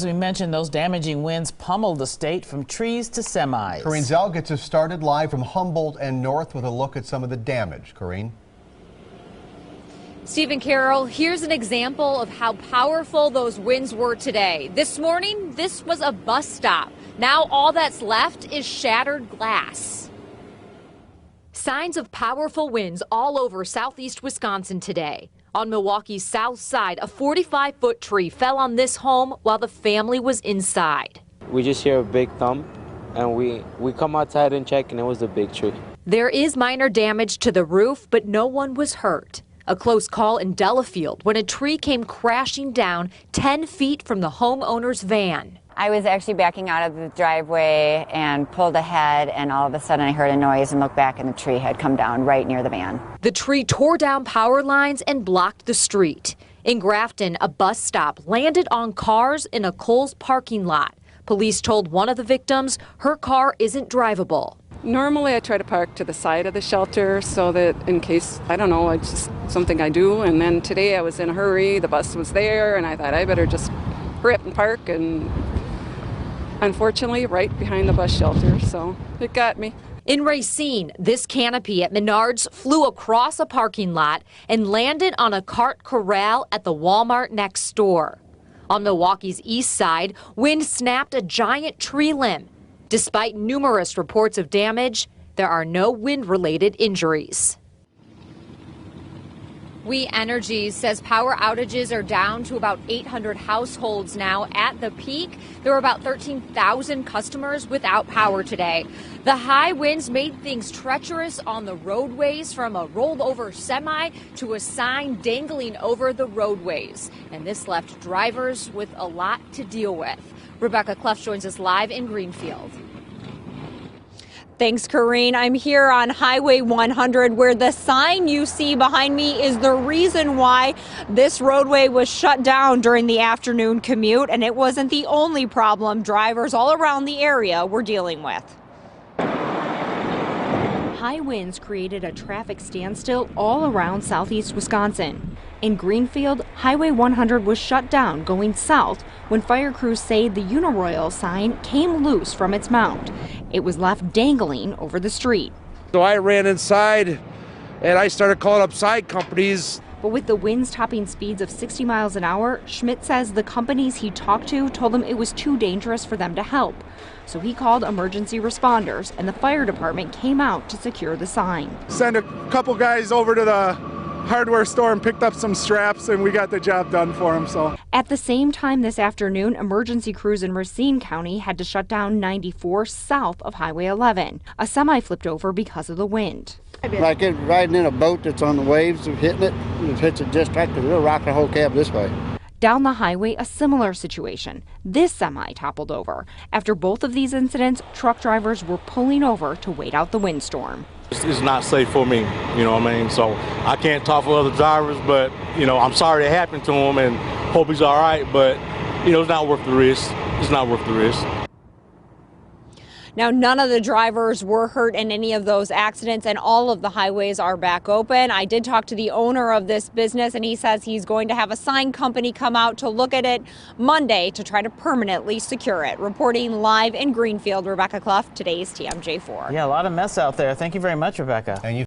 As we mentioned, those damaging winds pummeled the state from trees to semis. Corrine Zell gets us started live from Humboldt and north with a look at some of the damage. Corrine. Stephen Carroll, here's an example of how powerful those winds were today. This morning, this was a bus stop. Now all that's left is shattered glass. Signs of powerful winds all over southeast Wisconsin today. On Milwaukee's south side, a 45-foot tree fell on this home while the family was inside. We just hear a big thump, and we come outside and check, and it was a big tree. There is minor damage to the roof, but no one was hurt. A close call in Delafield when a tree came crashing down 10 feet from the homeowner's van. I was actually backing out of the driveway and pulled ahead, and all of a sudden I heard a noise and looked back, and the tree had come down right near the van. The tree tore down power lines and blocked the street. In Grafton, a bus stop landed on cars in a Kohl's parking lot. Police told one of the victims her car isn't drivable. Normally I try to park to the side of the shelter so that in case, I don't know, it's just something I do. And then today I was in a hurry, the bus was there, and I thought I better just hurry up and park, and unfortunately right behind the bus shelter, so it got me. In Racine, this canopy at Menards flew across a parking lot and landed on a cart corral at the Walmart next door. On Milwaukee's east side, wind snapped a giant tree limb. Despite numerous reports of damage, there are no wind-related injuries. We Energy says power outages are down to about 800 households now. At the peak, there were about 13,000 customers without power today. The high winds made things treacherous on the roadways, from a rolled over semi to a sign dangling over the roadways. And this left drivers with a lot to deal with. Rebecca Clough joins us live in Greenfield. Thanks, Corrine. I'm here on Highway 100, where the sign you see behind me is the reason why this roadway was shut down during the afternoon commute, and it wasn't the only problem drivers all around the area were dealing with. High winds created a traffic standstill all around southeast Wisconsin. In Greenfield, Highway 100 was shut down going south when fire crews say the Uniroyal sign came loose from its mount. It was left dangling over the street. So I ran inside and I started calling up side companies. But with the winds topping speeds of 60 miles an hour, Schmidt says the companies he talked to told him it was too dangerous for them to help. So he called emergency responders, and the fire department came out to secure the sign. Send a couple guys over to the hardware store and picked up some straps, and we got the job done for them. So at the same time this afternoon, emergency crews in Racine County had to shut down 94 south of Highway 11. A semi flipped over because of the wind. Like it riding in a boat that's on the waves, hitting it, and it hits a disc tractor, it'll rock the whole cab this way. Down the highway, a similar situation. This semi toppled over. After both of these incidents, truck drivers were pulling over to wait out the windstorm. It's not safe for me, you know what I mean? So I can't talk for other drivers, but, you know, I'm sorry it happened to him and hope he's all right, but, you know, it's not worth the risk. It's not worth the risk. Now, none of the drivers were hurt in any of those accidents, and all of the highways are back open. I did talk to the owner of this business, and he says he's going to have a sign company come out to look at it Monday to try to permanently secure it. Reporting live in Greenfield, Rebecca Clough, today's TMJ4. Yeah, a lot of mess out there. Thank you very much, Rebecca. And you